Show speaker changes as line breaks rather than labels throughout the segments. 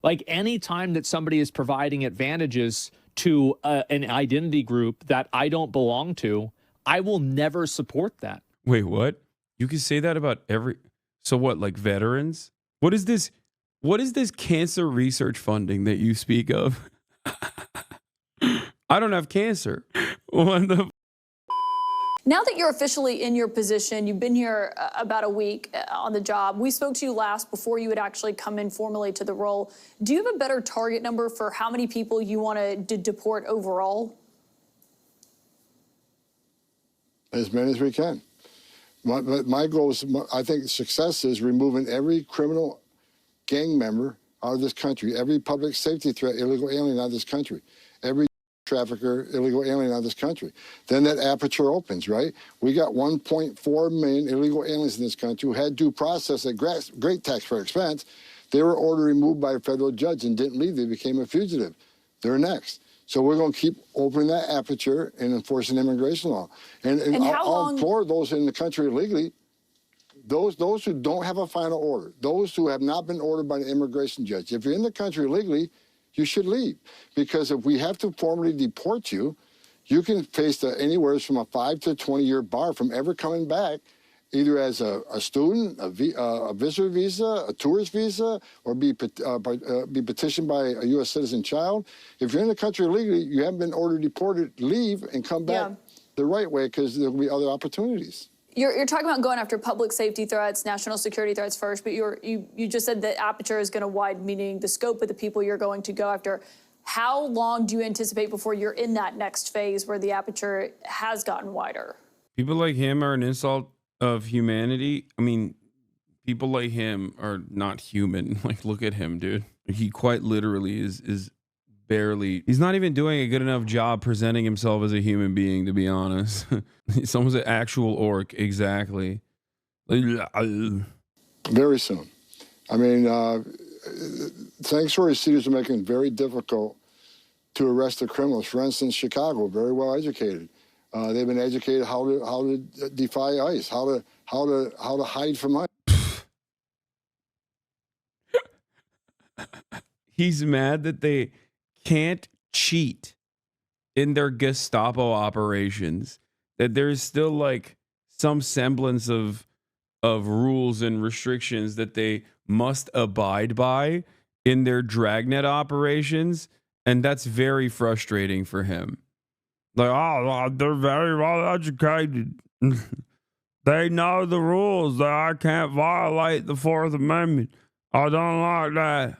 Like any time that somebody is providing advantages to an identity group that I don't belong to, I will never support that.
Wait, what? You can say that about every. So what? Like veterans? What is this? What is this cancer research funding that you speak of? I don't have cancer. What the?
Now that you're officially in your position, you've been here about a week on the job. We spoke to you last before you had actually come in formally to the role. Do you have a better target number for how many people you want to deport overall?
As many as we can. My goal is, I think success is removing every criminal gang member out of this country, every public safety threat, illegal alien out of this country, every trafficker, illegal alien out of this country. Then that aperture opens, right? We got 1.4 million illegal aliens in this country who had due process at great taxpayer expense. They were ordered removed by a federal judge and didn't leave. They became a fugitive. They're next. So we're going to keep opening that aperture and enforcing immigration law. And I'll implore those in the country illegally, those who don't have a final order, those who have not been ordered by an immigration judge. If you're in the country illegally, you should leave. Because if we have to formally deport you, you can face anywhere from a 5 to 20-year bar from ever coming back, either as a student, a visitor visa, a tourist visa, or be petitioned by a U.S. citizen child. If you're in the country illegally, you haven't been ordered deported, leave and come back the right way, because there'll be other opportunities.
You're talking about going after public safety threats, national security threats first, but you just said the aperture is going to widen, meaning the scope of the people you're going to go after. How long do you anticipate before you're in that next phase where the aperture has gotten wider?
People like him are an insult of humanity. I mean, people like him are not human. Like, look at him, dude. He quite literally is barely, he's not even doing a good enough job presenting himself as a human being, to be honest. He's almost an actual orc. Exactly.
Very soon. I mean, sanctuary cities are making it very difficult to arrest the criminals. For instance, Chicago, very well educated. They've been educated how to defy ICE, how to hide from ICE.
He's mad that they can't cheat in their Gestapo operations, that there's still like some semblance of rules and restrictions that they must abide by in their dragnet operations, and that's very frustrating for him. Like, oh, they're very well educated. They know the rules that I can't violate the Fourth Amendment. I don't like that.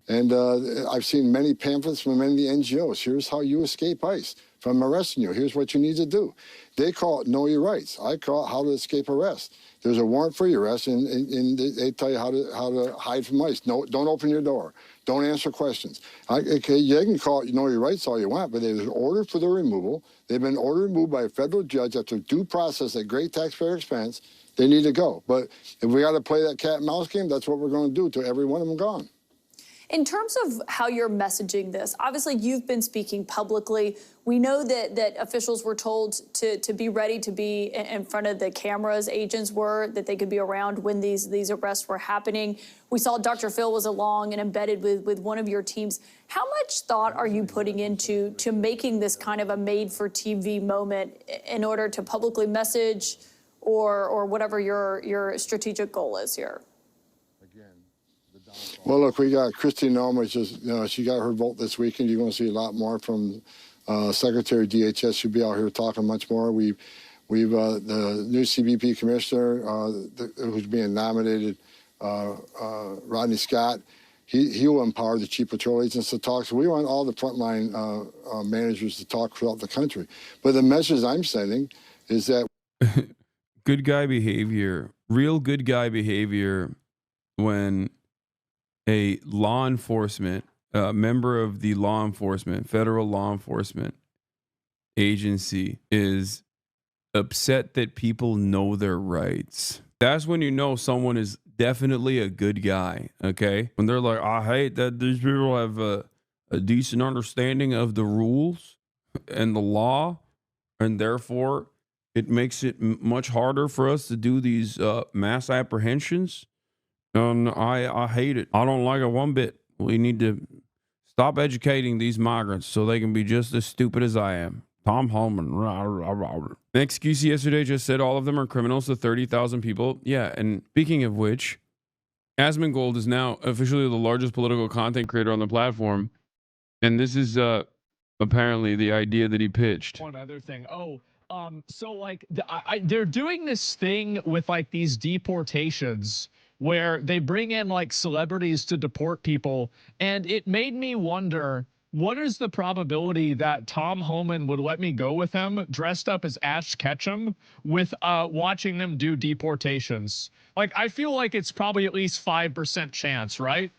And I've seen many pamphlets from many NGOs. Here's how you escape ICE from arresting you. Here's what you need to do. They call it know your rights. I call it how to escape arrest. There's a warrant for your arrest, and they tell you how to hide from ICE. No, don't open your door. Don't answer questions. Okay, you can call it know your rights all you want, but there's an order for their removal. They've been ordered removed by a federal judge after due process at great taxpayer expense. They need to go. But if we got to play that cat and mouse game, that's what we're going to do till every one of them gone.
In terms of how you're messaging this, obviously you've been speaking publicly. We know that officials were told to be ready to be in front of the cameras. Agents were, that they could be around when these arrests were happening. We saw Dr. Phil was along and embedded with one of your teams. How much thought are you putting into making this kind of a made-for-TV moment in order to publicly message or whatever your strategic goal is here?
Well, look, we got Kristi Noem, which is, she got her vote this weekend. You're going to see a lot more from Secretary of DHS. She'll be out here talking much more. We've the new CBP commissioner who's being nominated, Rodney Scott. He will empower the chief patrol agents to talk. So we want all the frontline managers to talk throughout the country. But the message I'm sending is that
good guy behavior, real good guy behavior, when a law enforcement member of the federal law enforcement agency is upset that people know their rights. That's when you know someone is definitely a good guy, okay? When they're like, I hate that these people have a decent understanding of the rules and the law, and therefore it makes it much harder for us to do these mass apprehensions. And I hate it. I don't like it one bit. We need to stop educating these migrants so they can be just as stupid as I am. Tom Holman. XQC yesterday just said all of them are criminals to 30,000 people. Yeah, and speaking of which, Asmongold is now officially the largest political content creator on the platform. And this is apparently the idea that he pitched.
One other thing. So like they're doing this thing with like these deportations where they bring in like celebrities to deport people, and it made me wonder, what is the probability that Tom Homan would let me go with him dressed up as Ash Ketchum with watching them do deportations? Like, I feel like it's probably at least 5% chance, right?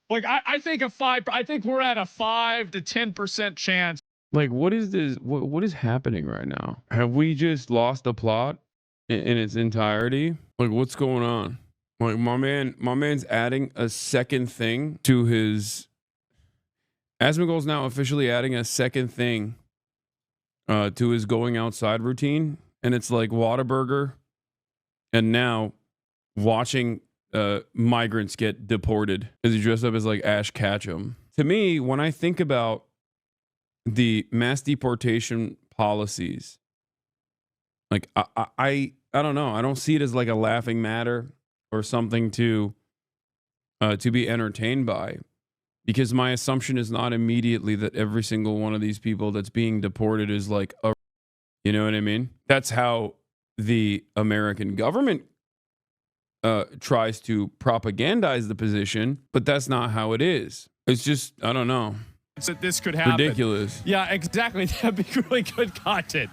Like, I think I think we're at a 5 to 10% chance.
Like, what is this? What is happening right now? Have we just lost the plot in its entirety? Like, what's going on? Like, my man's adding a second thing to his. Asmongold's now officially adding a second thing to his going outside routine, and it's like Whataburger, and now watching migrants get deported as he dressed up as like Ash Ketchum. To me, when I think about the mass deportation policies, like I don't know, I don't see it as like a laughing matter or something to be entertained by, because my assumption is not immediately that every single one of these people that's being deported is like a, you know what I mean? That's how the American government tries to propagandize the position, but that's not how it is. It's just, I don't know.
That this could happen.
Ridiculous.
Yeah, exactly. That'd be really good content.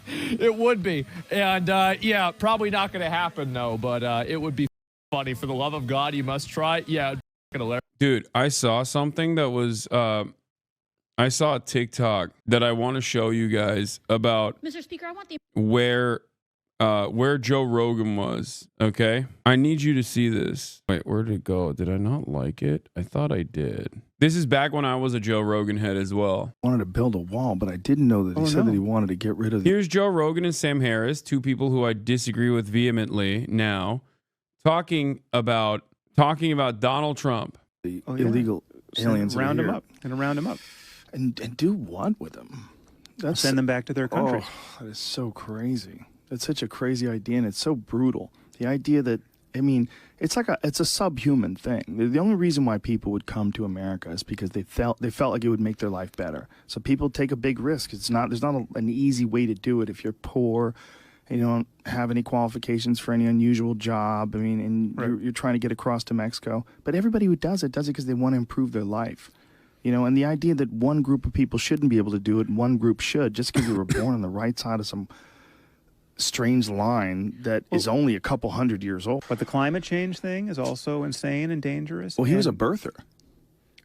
It would be. And yeah, probably not going to happen though, but it would be funny. For the love of God, you must try. Yeah, hilarious.
Dude, I saw something that was I saw a TikTok that I want to show you guys about
Mr. Speaker, I want the
where Joe Rogan was. Okay, I need you to see this. Wait, where did it go? Did I not like it? I thought I did. This is back when I was a Joe Rogan head as well.
Wanted to build a wall, but I didn't know that he said that he wanted to get rid of.
Here's Joe Rogan and Sam Harris, two people who I disagree with vehemently now, talking about Donald Trump.
The illegal aliens.
Round them up. Gonna round them up
and do what with them?
Send them back to their country.
Oh, that is so crazy. That's such a crazy idea, and it's so brutal. The idea that, I mean, it's a subhuman thing. The only reason why people would come to America is because they felt like it would make their life better. So people take a big risk. There's not an easy way to do it if you're poor and you don't have any qualifications for any unusual job. I mean, and
right.
you're trying to get across to Mexico. But everybody who does it because they want to improve their life. You know, and the idea that one group of people shouldn't be able to do it and one group should, just because they were born on the right side of some strange line that is only a couple hundred years old.
But the climate change thing is also insane and dangerous.
Well, he was a birther.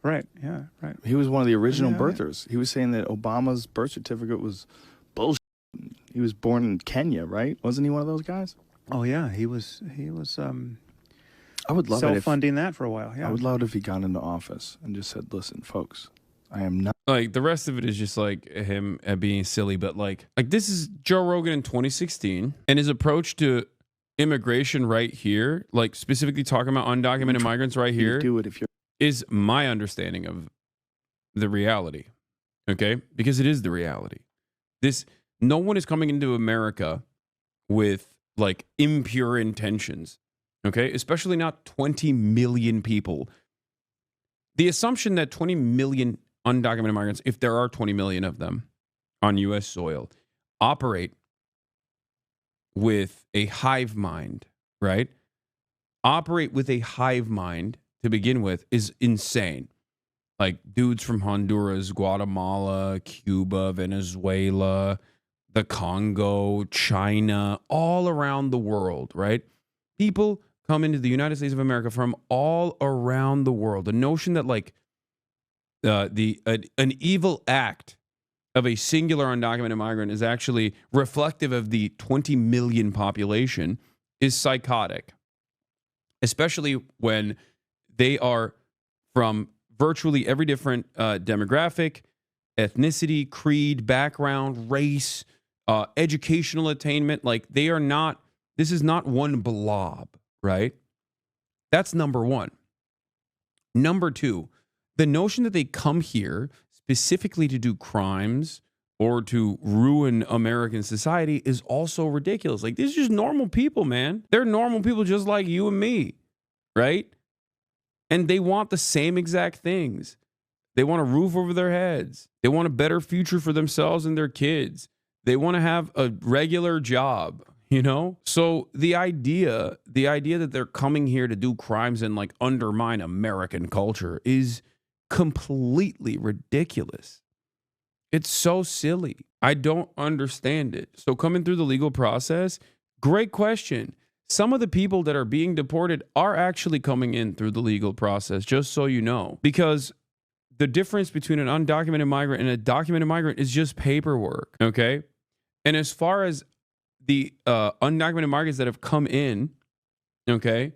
Right, yeah, right.
He was one of the original birthers. He was saying that Obama's birth certificate was bullshit. He was born in Kenya, right? Wasn't he one of those guys?
Oh, yeah, he was
I would love
self-funding that for a while, yeah.
I would love it if he got into office and just said, listen, folks, I am not.
Like, the rest of it is just like him being silly, but like this is Joe Rogan in 2016, and his approach to immigration right here, like specifically talking about undocumented migrants right here,
do it if you're
is my understanding of the reality. Okay, because it is the reality. No one is coming into America with like impure intentions. Okay, especially not 20 million people. The assumption that 20 million undocumented migrants, if there are 20 million of them on U.S. soil, operate with a hive mind, right? Operate with a hive mind to begin with is insane. Like dudes from Honduras, Guatemala, Cuba, Venezuela, the Congo, China, all around the world, right? People come into the United States of America from all around the world. The notion that like an evil act of a singular undocumented migrant is actually reflective of the 20 million population is psychotic, especially when they are from virtually every different demographic, ethnicity, creed, background, race, educational attainment. Like they are not, this is not one blob, right? That's number one. Number two, the notion that they come here specifically to do crimes or to ruin American society is also ridiculous. Like, these are just normal people, man. They're normal people just like you and me, right? And they want the same exact things. They want a roof over their heads. They want a better future for themselves and their kids. They want to have a regular job, you know? So the idea that they're coming here to do crimes and like undermine American culture is completely ridiculous. It's so silly. I don't understand it. So coming through the legal process, great question. Some of the people that are being deported are actually coming in through the legal process, just so you know, because the difference between an undocumented migrant and a documented migrant is just paperwork, okay? And as far as the undocumented migrants that have come in, okay,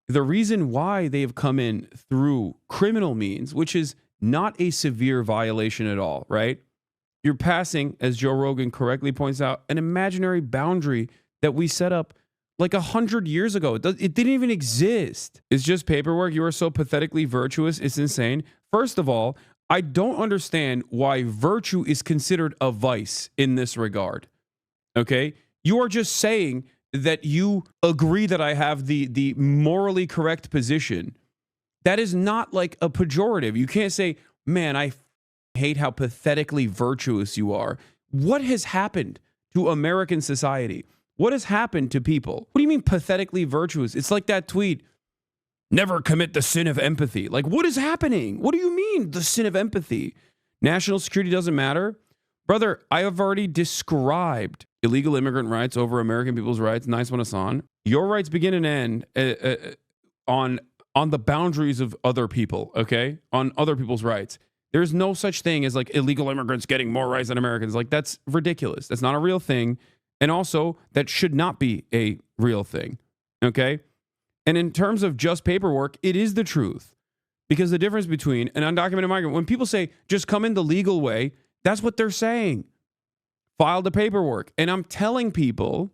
the reason why they have come in through criminal means, which is not a severe violation at all, right? You're passing, as Joe Rogan correctly points out, an imaginary boundary that we set up like 100 years ago. It didn't even exist. It's just paperwork. You are so pathetically virtuous. It's insane. First of all, I don't understand why virtue is considered a vice in this regard. Okay? You are just saying that you agree that I have the morally correct position. That is not like a pejorative. You can't say, man, I hate how pathetically virtuous you are. What has happened to American society? What has happened to people? What do you mean pathetically virtuous? It's like that tweet, never commit the sin of empathy. Like, what is happening? What do you mean the sin of empathy? National security doesn't matter? Brother, I have already described illegal immigrant rights over American people's rights. Nice one, Hassan. Your rights begin and end on the boundaries of other people, okay? On other people's rights. There's no such thing as like illegal immigrants getting more rights than Americans. Like, that's ridiculous. That's not a real thing. And also, that should not be a real thing, okay? And in terms of just paperwork, it is the truth. Because the difference between an undocumented migrant, when people say, just come in the legal way, that's what they're saying. File the paperwork. And I'm telling people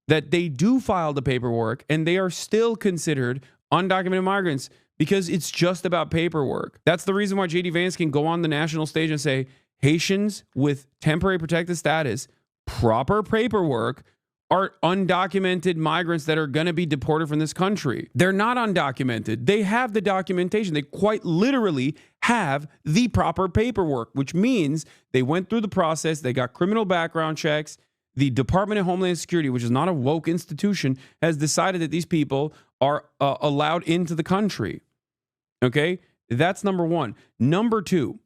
that they do file the paperwork and they are still considered undocumented migrants because it's just about paperwork. That's the reason why J.D. Vance can go on the national stage and say, Haitians with temporary protected status, proper paperwork, are undocumented migrants that are going to be deported from this country. They're not undocumented. They have the documentation. They quite literally have the proper paperwork, which means they went through the process. They got criminal background checks. The Department of Homeland Security, which is not a woke institution, has decided that these people are allowed into the country. Okay? That's number one. Number two,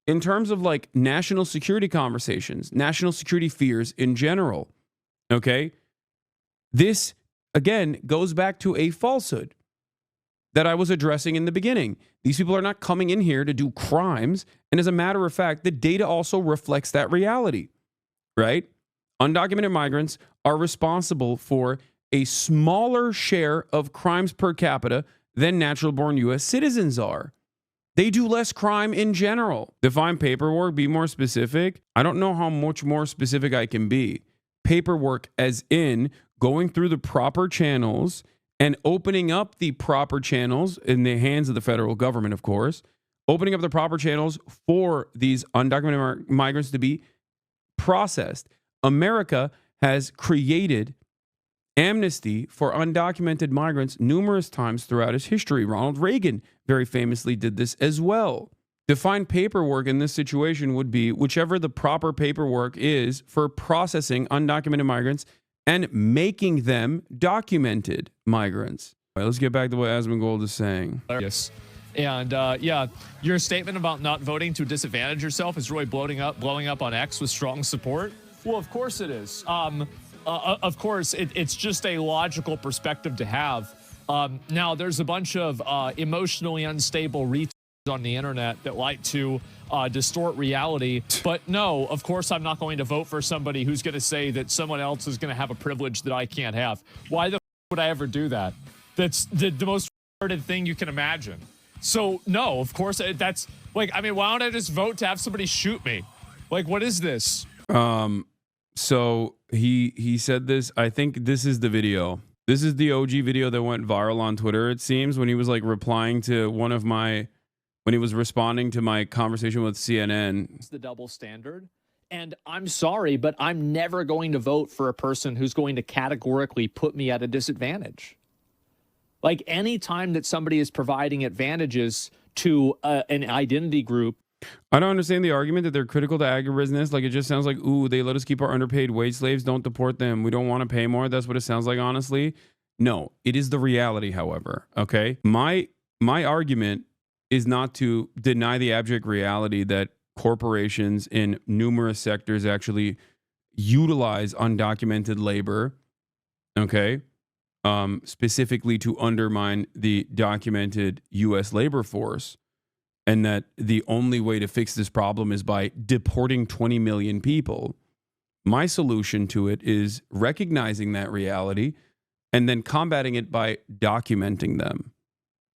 in terms of like national security conversations, national security fears in general, okay, this again goes back to a falsehood that I was addressing in the beginning. These people are not coming in here to do crimes. And as a matter of fact, the data also reflects that reality, right? Undocumented migrants are responsible for a smaller share of crimes per capita than natural born U.S. citizens are. They do less crime in general. Define paperwork, be more specific. I don't know how much more specific I can be. Paperwork as in going through the proper channels and opening up the proper channels in the hands of the federal government, of course, opening up the proper channels for these undocumented migrants to be processed. America has created amnesty for undocumented migrants numerous times throughout its history. Ronald Reagan very famously did this as well. Defined paperwork in this situation would be whichever the proper paperwork is for processing undocumented migrants and making them documented migrants. All right, let's get back to what Asmongold is saying.
Yes. And yeah, your statement about not voting to disadvantage yourself is really blowing up on X with strong support. Well, of course it is. Of course, it's just a logical perspective to have. Now, there's a bunch of emotionally unstable retards on the internet that like to distort reality. But no, of course, I'm not going to vote for somebody who's going to say that someone else is going to have a privilege that I can't have. Why the would I ever do that? That's the most retarded thing you can imagine. So, no, of course, that's like, I mean, why don't I just vote to have somebody shoot me? Like, what is this?
So he said this. I think this is the video. This is the OG video that went viral on Twitter, it seems, when he was like replying to one of my, when he was responding to my conversation with CNN.
It's the double standard. And I'm sorry, but I'm never going to vote for a person who's going to categorically put me at a disadvantage. Like any time that somebody is providing advantages to an identity group.
I don't understand the argument that they're critical to agribusiness. Like, it just sounds like, ooh, they let us keep our underpaid wage slaves. Don't deport them. We don't want to pay more. That's what it sounds like, honestly. No, it is the reality, however. Okay. My argument is not to deny the abject reality that corporations in numerous sectors actually utilize undocumented labor. Okay. Specifically to undermine the documented U.S. labor force. And that the only way to fix this problem is by deporting 20 million people. My solution to it is recognizing that reality and then combating it by documenting them.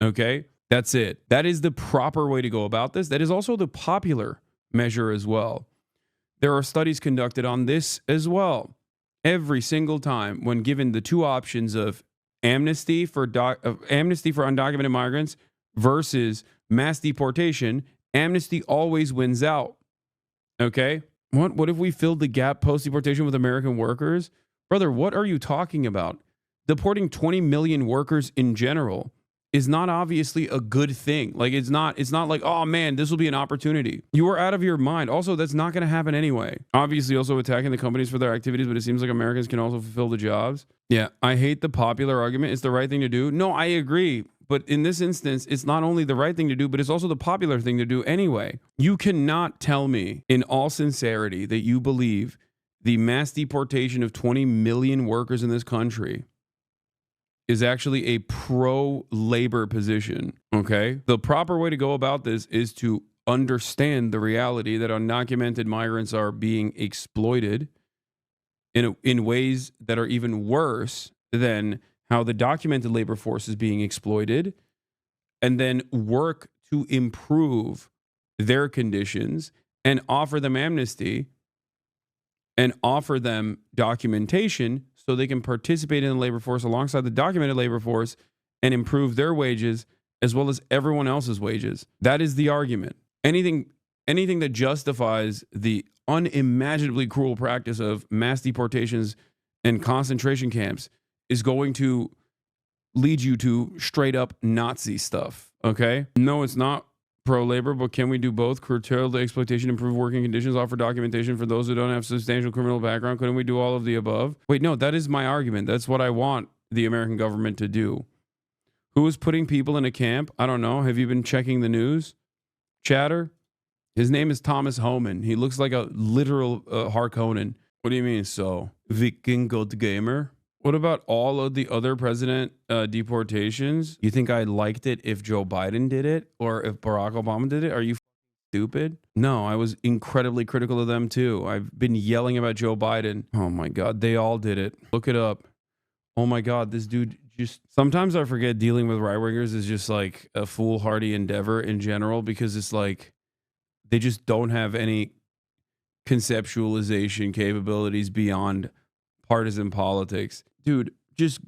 Okay? That's it. That is the proper way to go about this. That is also the popular measure as well. There are studies conducted on this as well. Every single time when given the two options of amnesty for undocumented migrants versus mass deportation, amnesty always wins out. Okay? What if we filled the gap post-deportation with American workers? Brother, what are you talking about? Deporting 20 million workers in general is not obviously a good thing. Like, it's not like, oh man, this will be an opportunity. You are out of your mind. Also, that's not going to happen anyway. Obviously, also attacking the companies for their activities, but it seems like Americans can also fulfill the jobs. Yeah, I hate the popular argument. It's the right thing to do. No, I agree. But in this instance, it's not only the right thing to do, but it's also the popular thing to do anyway. You cannot tell me in all sincerity that you believe the mass deportation of 20 million workers in this country is actually a pro-labor position, okay? The proper way to go about this is to understand the reality that undocumented migrants are being exploited in ways that are even worse than how the documented labor force is being exploited, and then work to improve their conditions and offer them amnesty and offer them documentation so they can participate in the labor force alongside the documented labor force and improve their wages as well as everyone else's wages. That is the argument. Anything that justifies the unimaginably cruel practice of mass deportations and concentration camps is going to lead you to straight up Nazi stuff. Okay? No, it's not pro-labor, but can we do both? Curtail the exploitation, improve working conditions, offer documentation for those who don't have substantial criminal background. Couldn't we do all of the above? Wait, no, that is my argument. That's what I want the American government to do. Who is putting people in a camp? I don't know. Have you been checking the news? Chatter? His name is Thomas Homan. He looks like a literal Harkonnen. What do you mean, so? Viking God Gamer? What about all of the other president deportations? You think I liked it if Joe Biden did it or if Barack Obama did it? Are you stupid? No, I was incredibly critical of them too. I've been yelling about Joe Biden. Oh my God, they all did it. Look it up. Oh my God, this dude just... Sometimes I forget dealing with right-wingers is just like a foolhardy endeavor in general because it's like they just don't have any conceptualization capabilities beyond partisan politics. Dude, just,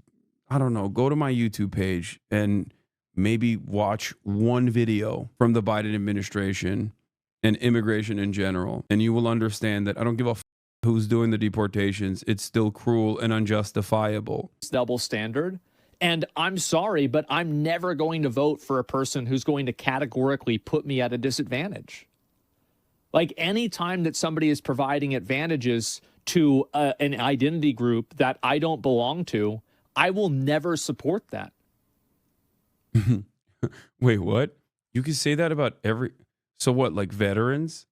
I don't know, go to my YouTube page and maybe watch one video from the Biden administration and immigration in general, and you will understand that I don't give a who's doing the deportations. It's still cruel and unjustifiable.
Double standard. And I'm sorry, but I'm never going to vote for a person who's going to categorically put me at a disadvantage. Like any time that somebody is providing advantages to an identity group that I don't belong to, I will never support that.
Wait, what? You can say that about every... So what, like veterans?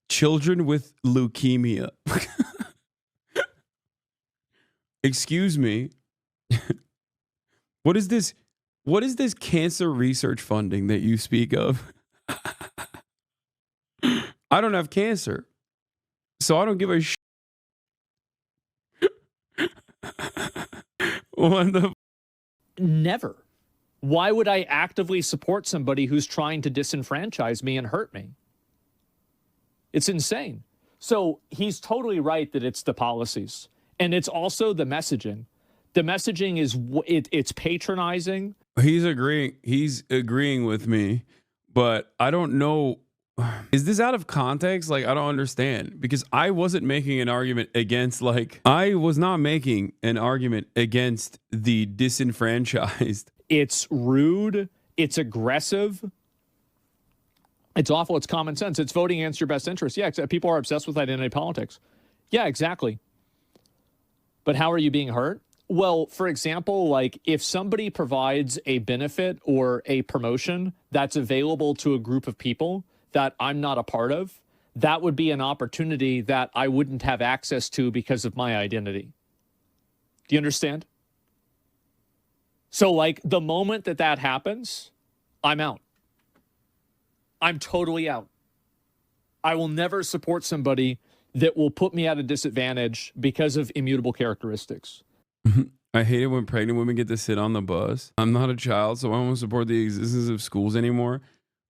Children with leukemia. Excuse me. What is this cancer research funding that you speak of? I don't have cancer. So I don't give a shit. What the?
Never. Why would I actively support somebody who's trying to disenfranchise me and hurt me? It's insane. So he's totally right that it's the policies. And it's also the messaging. The messaging is it's patronizing.
He's agreeing with me, but I don't know. Is this out of context? Like, I don't understand, because I wasn't making an argument against, I was not making an argument against the disenfranchised.
It's rude. It's aggressive. It's awful. It's common sense. It's voting against your best interest. Yeah, people are obsessed with identity politics. Yeah, exactly. But how are you being hurt? Well, for example, like if somebody provides a benefit or a promotion that's available to a group of people that I'm not a part of, that would be an opportunity that I wouldn't have access to because of my identity. Do you understand? So like the moment that happens, I'm out. I'm totally out. I will never support somebody that will put me at a disadvantage because of immutable characteristics.
I hate it when pregnant women get to sit on the bus. I'm not a child, so I won't support the existence of schools anymore.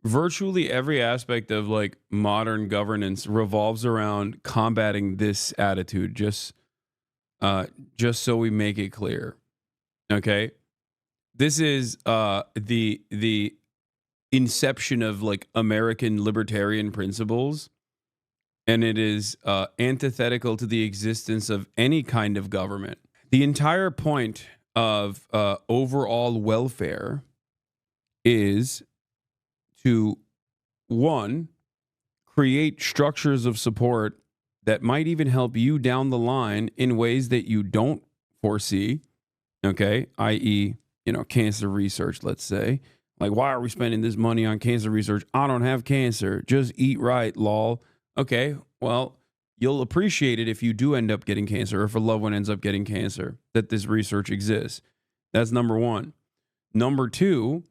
Virtually every aspect of like modern governance revolves around combating this attitude, just so we make it clear. Okay? This is the inception of like American libertarian principles, and it is antithetical to the existence of any kind of government. The entire point of overall welfare is to, one, create structures of support that might even help you down the line in ways that you don't foresee, okay, i.e., cancer research, let's say. Like, why are we spending this money on cancer research? I don't have cancer. Just eat right, lol. Okay, well, you'll appreciate it if you do end up getting cancer, or if a loved one ends up getting cancer, that this research exists. That's number one. Number two,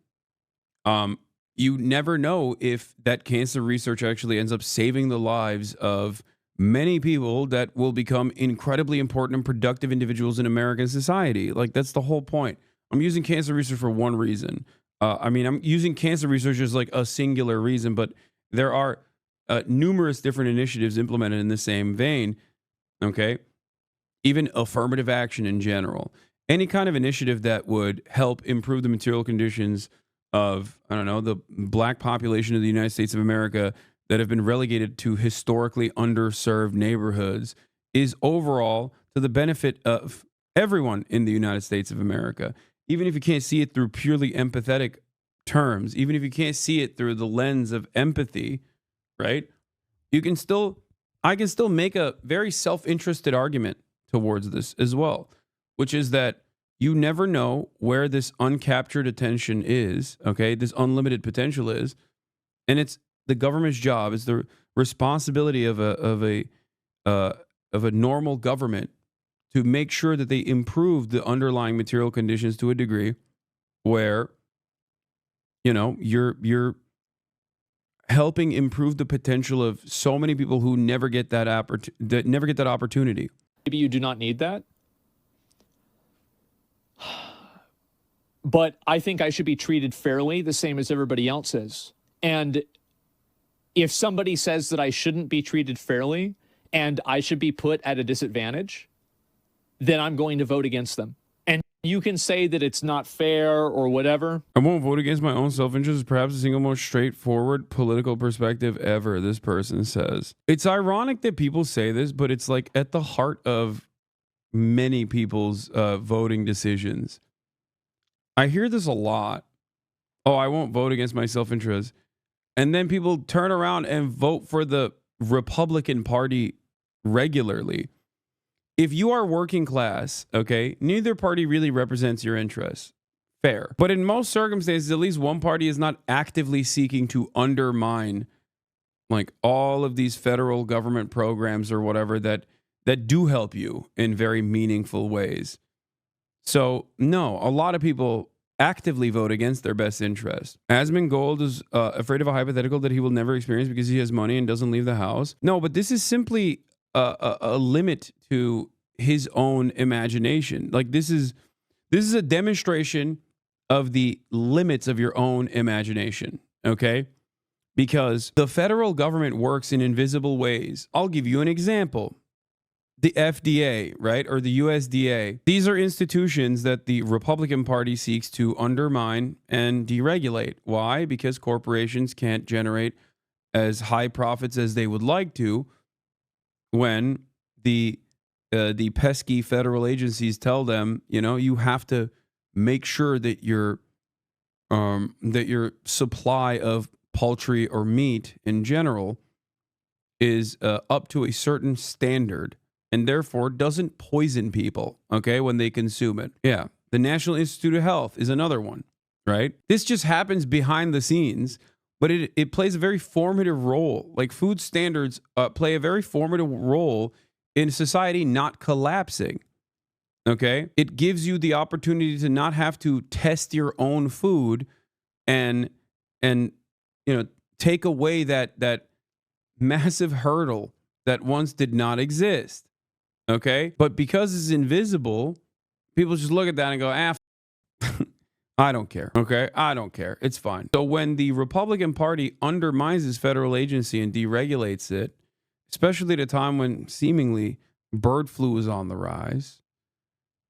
you never know if that cancer research actually ends up saving the lives of many people that will become incredibly important and productive individuals in American society. Like, that's the whole point. I'm using cancer research for one reason. I'm using cancer research as like a singular reason, but there are numerous different initiatives implemented in the same vein, okay? Even affirmative action in general. Any kind of initiative that would help improve the material conditions of, I don't know, the black population of the United States of America that have been relegated to historically underserved neighborhoods is overall to the benefit of everyone in the United States of America. Even if you can't see it through purely empathetic terms, even if you can't see it through the lens of empathy, right? I can still make a very self-interested argument towards this as well, which is that you never know where this uncaptured attention is, okay? This unlimited potential is, and it's the government's job, it's the responsibility of a normal government to make sure that they improve the underlying material conditions to a degree where, you're helping improve the potential of so many people who never get that opportunity.
Maybe you do not need that. But I think I should be treated fairly, the same as everybody else is. And if somebody says that I shouldn't be treated fairly and I should be put at a disadvantage, then I'm going to vote against them. And you can say that it's not fair or whatever.
I won't vote against my own self-interest, perhaps the single most straightforward political perspective ever, this person says. It's ironic that people say this, but it's like at the heart of many people's voting decisions. I hear this a lot. Oh, I won't vote against my self-interest. And then people turn around and vote for the Republican Party regularly. If you are working class, okay, neither party really represents your interests. Fair. But in most circumstances, at least one party is not actively seeking to undermine like all of these federal government programs or whatever that do help you in very meaningful ways. So, no, a lot of people actively vote against their best interest. Asmongold is afraid of a hypothetical that he will never experience because he has money and doesn't leave the house. No, but this is simply a limit to his own imagination. Like this is a demonstration of the limits of your own imagination, okay? Because the federal government works in invisible ways. I'll give you an example. the FDA, right, or the USDA. These are institutions that the Republican Party seeks to undermine and deregulate. Why? Because corporations can't generate as high profits as they would like to when the pesky federal agencies tell them, you know, you have to make sure that your supply of poultry or meat in general is up to a certain standard and therefore doesn't poison people, okay, when they consume it. Yeah. The National Institute of Health is another one, right? This just happens behind the scenes, but it plays a very formative role. Like food standards play a very formative role in society not collapsing, okay? It gives you the opportunity to not have to test your own food and you know, take away that massive hurdle that once did not exist. Okay? But because it's invisible, people just look at that and go, I don't care. Okay? I don't care. It's fine. So when the Republican Party undermines this federal agency and deregulates it, especially at a time when seemingly bird flu is on the rise,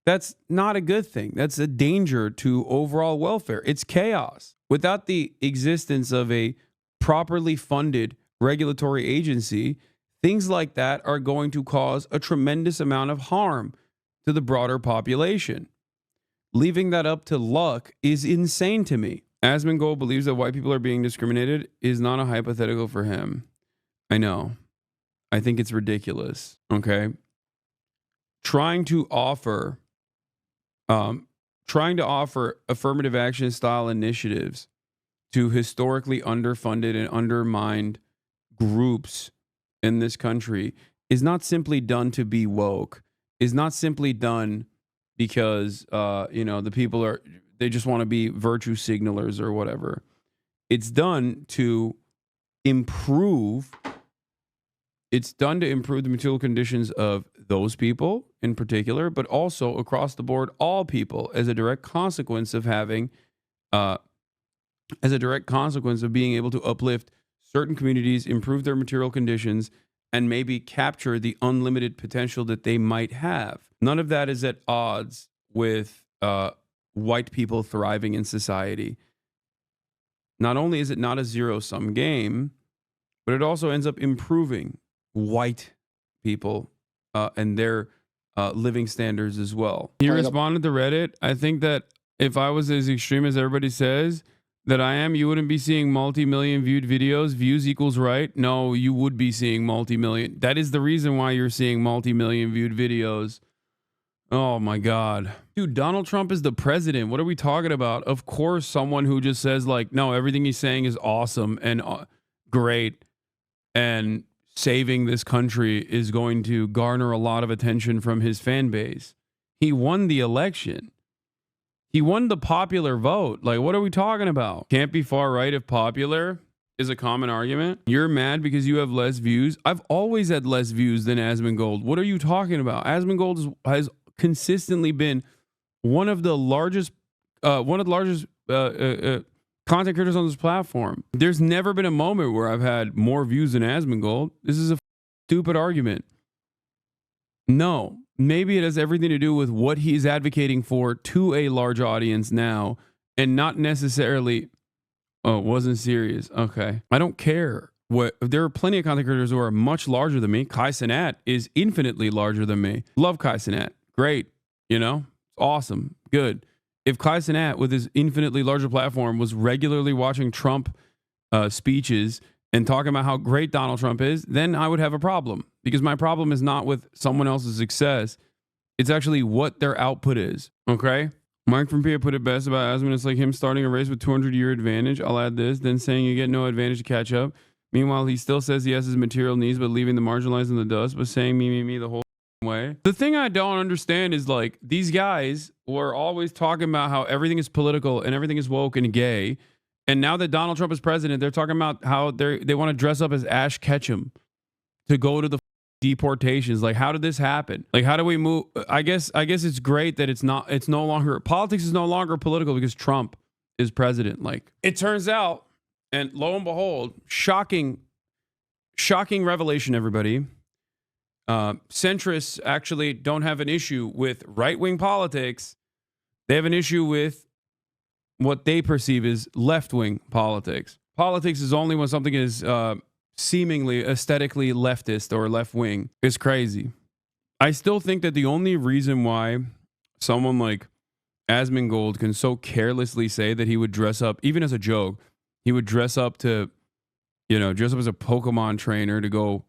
that's not a good thing. That's a danger to overall welfare. It's chaos. Without the existence of a properly funded regulatory agency, things like that are going to cause a tremendous amount of harm to the broader population. Leaving that up to luck is insane to me. Asmongold believes that white people are being discriminated is not a hypothetical for him. I know. I think it's ridiculous. Okay. Trying to offer affirmative action style initiatives to historically underfunded and undermined groups in this country is not simply done to be woke, is not simply done because the people they just want to be virtue signalers or whatever. It's done to improve the material conditions of those people in particular, but also across the board, all people, as a direct consequence of having being able to uplift certain communities, improve their material conditions, and maybe capture the unlimited potential that they might have. None of that is at odds with white people thriving in society. Not only is it not a zero-sum game, but it also ends up improving white people and their living standards as well. He responded to Reddit, I think that if I was as extreme as everybody says that I am, you wouldn't be seeing multi-million viewed videos. Views equals right. No, you would be seeing multi-million. That is the reason why you're seeing multi-million viewed videos. Oh my God. Dude, Donald Trump is the president. What are we talking about? Of course, someone who just says like, no, everything he's saying is awesome and great and saving this country is going to garner a lot of attention from his fan base. He won the election. He won the popular vote. Like, what are we talking about? Can't be far right if popular is a common argument. You're mad because you have less views. I've always had less views than Asmongold. What are you talking about? Asmongold has consistently been one of the largest content creators on this platform. There's never been a moment where I've had more views than Asmongold. This is a stupid argument. No, maybe it has everything to do with what he's advocating for to a large audience now and not necessarily, oh, it wasn't serious. Okay. I don't care. There are plenty of content creators who are much larger than me. Kai Cenat is infinitely larger than me. Love Kai Cenat. Great. Awesome. Good. If Kai Cenat, with his infinitely larger platform, was regularly watching Trump speeches and talking about how great Donald Trump is, then I would have a problem. Because my problem is not with someone else's success. It's actually what their output is. Okay? Mike from PA put it best about Asman. It's like him starting a race with 200-year advantage. I'll add this. Then saying you get no advantage to catch up. Meanwhile, he still says he has his material needs, but leaving the marginalized in the dust, but saying me the whole way. The thing I don't understand is like these guys were always talking about how everything is political and everything is woke and gay. And now that Donald Trump is president, they're talking about how they want to dress up as Ash Ketchum to go to the deportations. Like, how did this happen? Like, how do we move? I guess it's great that it's no longer, politics is no longer political because Trump is president. Like, it turns out, and lo and behold, shocking revelation, everybody. Centrists actually don't have an issue with right-wing politics. They have an issue with what they perceive as left-wing politics. Politics is only when something is seemingly aesthetically leftist or left-wing. It's crazy. I still think that the only reason why someone like Asmongold can so carelessly say that he would dress up, even as a joke, he would dress up to, dress up as a Pokemon trainer to go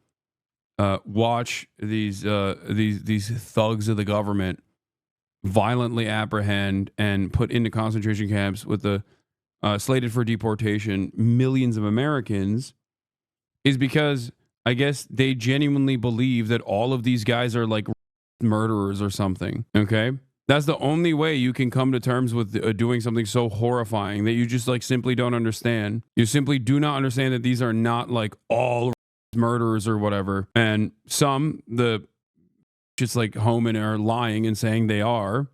watch these thugs of the government violently apprehend and put into concentration camps with the slated for deportation millions of Americans, is because I guess they genuinely believe that all of these guys are like murderers or something. Okay, that's the only way you can come to terms with doing something so horrifying that you just like simply don't understand. You simply do not understand that these are not like all murderers or whatever, and some just like Homan are lying and saying they are,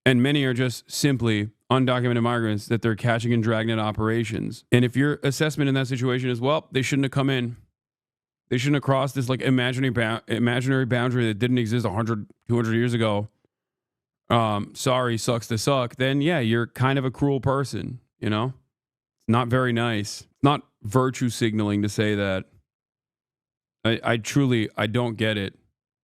and many are just simply undocumented migrants that they're catching in dragnet operations. And if your assessment in that situation is, well, they shouldn't have come in, they shouldn't have crossed this like imaginary boundary that didn't exist 100, 200 years ago, sorry, sucks to suck, then yeah, you're kind of a cruel person, It's not very nice. It's not virtue signaling to say that. I truly don't get it.